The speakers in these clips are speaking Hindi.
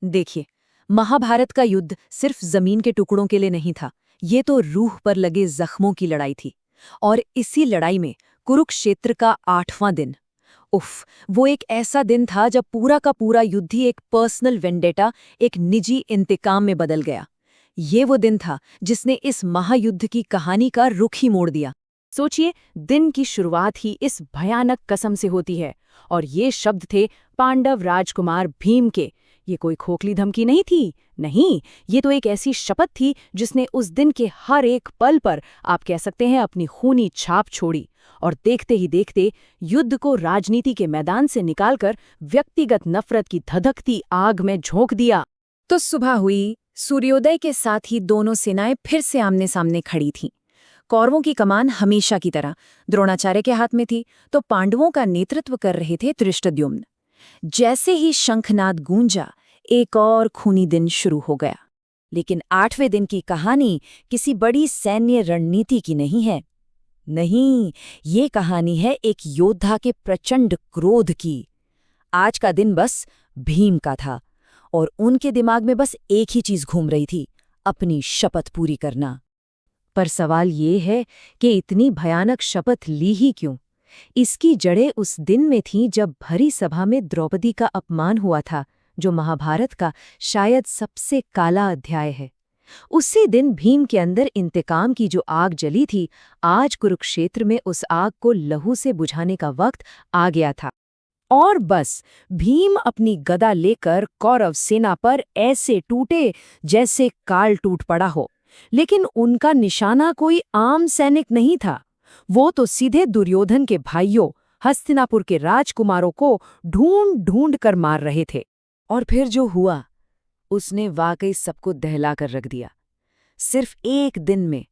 देखिए, महाभारत का युद्ध सिर्फ जमीन के टुकड़ों के लिए नहीं था। ये तो रूह पर लगे जख्मों की लड़ाई थी। और इसी लड़ाई में कुरुक्षेत्र का 8वां दिन, उफ, वो एक ऐसा दिन था जब पूरा का पूरा युद्ध ही एक पर्सनल वेंडेटा, एक निजी इंतकाम में बदल गया। ये वो दिन था जिसने इस महायुद्ध की कहानी का रुख ही मोड़ दिया। सोचिए, दिन की शुरुआत ही इस भयानक कसम से होती है, और ये शब्द थे पांडव राजकुमार भीम के। ये कोई खोखली धमकी नहीं थी, नहीं, ये तो एक ऐसी शपथ थी जिसने उस दिन के हर एक पल पर, आप कह सकते हैं, अपनी खूनी छाप छोड़ी और देखते ही देखते युद्ध को राजनीति के मैदान से निकालकर व्यक्तिगत नफरत की धधकती आग में झोंक दिया। तो सुबह हुई, सूर्योदय के साथ ही दोनों सेनाएं फिर से आमने सामने खड़ी थीं। कौरवों की कमान हमेशा की तरह द्रोणाचार्य के हाथ में थी, तो पांडवों का नेतृत्व कर रहे थे धृष्टद्युम्न। जैसे ही शंखनाद गूंजा, एक और खूनी दिन शुरू हो गया। लेकिन 8वें दिन की कहानी किसी बड़ी सैन्य रणनीति की नहीं है। नहीं, ये कहानी है एक योद्धा के प्रचंड क्रोध की। आज का दिन बस भीम का था, और उनके दिमाग में बस एक ही चीज घूम रही थी, अपनी शपथ पूरी करना। पर सवाल ये है कि इतनी भयानक शपथ ली ही क्यों? इसकी जड़ें उस दिन में थीं जब भरी सभा में द्रौपदी का अपमान हुआ था, जो महाभारत का शायद सबसे काला अध्याय है। उसी दिन भीम के अंदर इंतकाम की जो आग जली थी, आज कुरुक्षेत्र में उस आग को लहू से बुझाने का वक्त आ गया था। और बस भीम अपनी गदा लेकर कौरव सेना पर ऐसे टूटे जैसे काल टूट पड़ा हो। लेकिन उनका निशाना कोई आम सैनिक नहीं था। वो तो सीधे दुर्योधन के भाइयों, हस्तिनापुर के राजकुमारों को ढूंढ ढूंढ कर मार रहे थे। और फिर जो हुआ, उसने वाकई सबको दहला कर रख दिया। सिर्फ एक दिन में,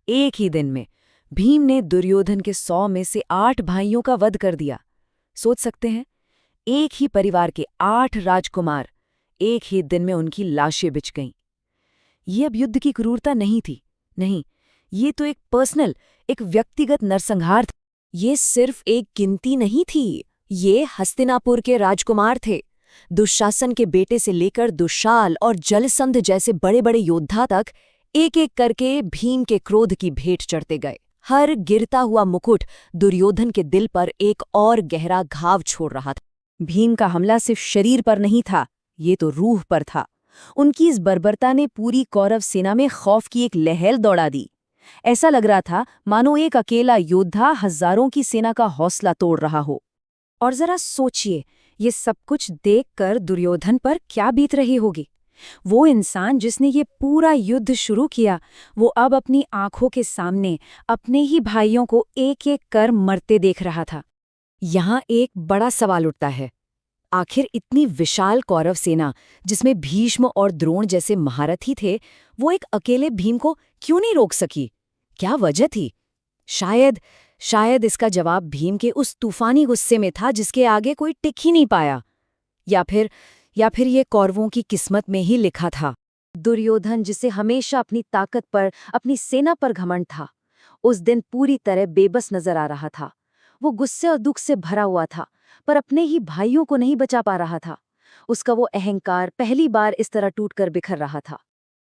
एक ही दिन में भीम ने दुर्योधन के 100 में से 8 भाइयों का वध कर दिया। सोच सकते हैं, एक ही परिवार के 8 राजकुमार, एक ही दिन में उनकी लाशें बिछ गईं। ये अब युद्ध की क्रूरता नहीं थी, नहीं, ये तो एक पर्सनल, एक व्यक्तिगत नरसंहार था। ये सिर्फ एक गिनती नहीं थी, ये हस्तिनापुर के राजकुमार थे। दुशासन के बेटे से लेकर दुशाल और जलसंध जैसे बड़े बड़े योद्धा तक एक एक करके भीम के क्रोध की भेंट चढ़ते गए। हर गिरता हुआ मुकुट दुर्योधन के दिल पर एक और गहरा घाव छोड़ रहा था। भीम का हमला सिर्फ शरीर पर नहीं था, ये तो रूह पर था। उनकी इस बर्बरता ने पूरी कौरव सेना में खौफ की एक लहर दौड़ा दी। ऐसा लग रहा था मानो एक अकेला योद्धा हजारों की सेना का हौसला तोड़ रहा हो। और जरा सोचिए, ये सब कुछ देखकर दुर्योधन पर क्या बीत रही होगी। वो इंसान जिसने ये पूरा युद्ध शुरू किया, वो अब अपनी आंखों के सामने अपने ही भाइयों को एक एक कर मरते देख रहा था। यहाँ एक बड़ा सवाल उठता है, आखिर इतनी विशाल कौरव सेना, जिसमें भीष्म और द्रोण जैसे महारथी थे, वो एक अकेले भीम को क्यों नहीं रोक सकी? क्या वजह थी? शायद इसका जवाब भीम के उस तूफानी गुस्से में था जिसके आगे कोई टिक ही नहीं पाया। या फिर ये कौरवों की किस्मत में ही लिखा था। दुर्योधन, जिसे हमेशा अपनी ताकत पर, अपनी सेना पर घमंड था, उस दिन पूरी तरह बेबस नजर आ रहा था। वो गुस्से और दुख से भरा हुआ था, पर अपने ही भाइयों को नहीं बचा पा रहा था। उसका वो अहंकार पहली बार इस तरह टूटकर बिखर रहा था।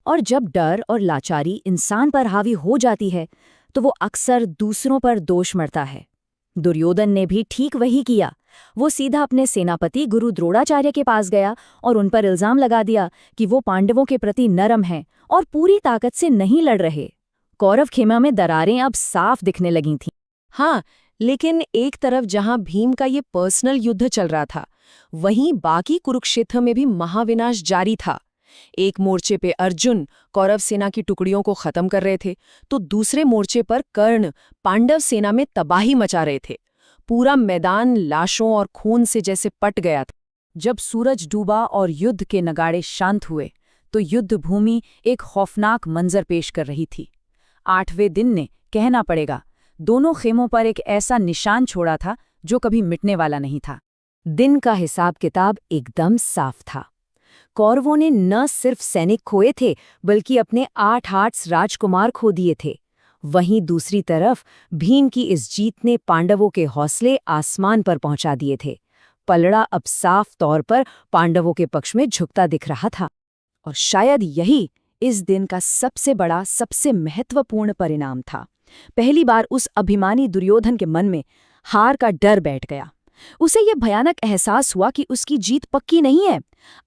और जब डर और लाचारी इंसान पर हावी हो जाती है, तो वो अक्सर दूसरों पर दोष मढ़ता है। दुर्योधन ने भी ठीक वही किया। वो सीधा अपने सेनापति गुरु द्रोणाचार्य के पास गया और उन पर इल्जाम लगा दिया कि वो पांडवों के प्रति नरम हैं और पूरी ताकत से नहीं लड़ रहे। कौरव खेमा में दरारें अब साफ दिखने लगी थीं। हाँ, लेकिन एक तरफ जहां भीम का ये पर्सनल युद्ध चल रहा था, वहीं बाकी कुरुक्षेत्र में भी महाविनाश जारी था। एक मोर्चे पे अर्जुन कौरव सेना की टुकड़ियों को खत्म कर रहे थे, तो दूसरे मोर्चे पर कर्ण पांडव सेना में तबाही मचा रहे थे। पूरा मैदान लाशों और खून से जैसे पट गया था। जब सूरज डूबा और युद्ध के नगाड़े शांत हुए, तो युद्ध भूमि एक खौफनाक मंजर पेश कर रही थी। 8वें दिन ने, कहना पड़ेगा, दोनों खेमों पर एक ऐसा निशान छोड़ा था जो कभी मिटने वाला नहीं था। दिन का हिसाब किताब एकदम साफ था। कौरवों ने न सिर्फ सैनिक खोए थे, बल्कि अपने 8 राजकुमार खो दिए थे। वहीं दूसरी तरफ भीम की इस जीत ने पांडवों के हौसले आसमान पर पहुंचा दिए थे। पलड़ा अब साफ तौर पर पांडवों के पक्ष में झुकता दिख रहा था। और शायद यही इस दिन का सबसे बड़ा, सबसे महत्वपूर्ण परिणाम था। पहली बार उस अभिमानी दुर्योधन के मन में हार का डर बैठ गया। उसे यह भयानक एहसास हुआ कि उसकी जीत पक्की नहीं है।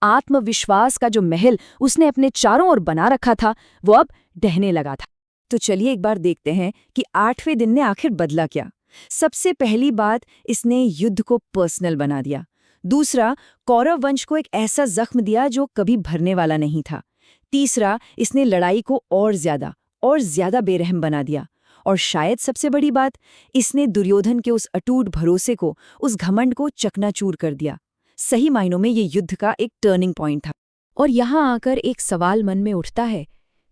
आत्मविश्वास का जो महल उसने अपने चारों ओर बना रखा था, वो अब ढहने लगा था। तो चलिए एक बार देखते हैं कि 8वें दिन ने आखिर बदला क्या। सबसे पहली बात, इसने युद्ध को पर्सनल बना दिया। दूसरा, कौरव वंश को एक ऐसा जख्म दिया जो कभी भरने वाला नहीं था। तीसरा, इसने लड़ाई को और ज्यादा बेरहम बना दिया। और शायद सबसे बड़ी बात, इसने दुर्योधन के उस अटूट भरोसे को, उस घमंड को चकनाचूर कर दिया। सही मायनों में ये युद्ध का एक टर्निंग पॉइंट था। और यहाँ आकर एक सवाल मन में उठता है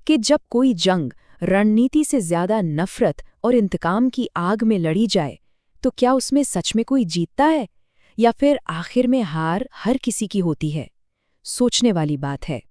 कि जब कोई जंग रणनीति से ज्यादा नफरत और इंतकाम की आग में लड़ी जाए, तो क्या उसमें सच में कोई जीतता है, या फिर आखिर में हार हर किसी की होती है? सोचने वाली बात है।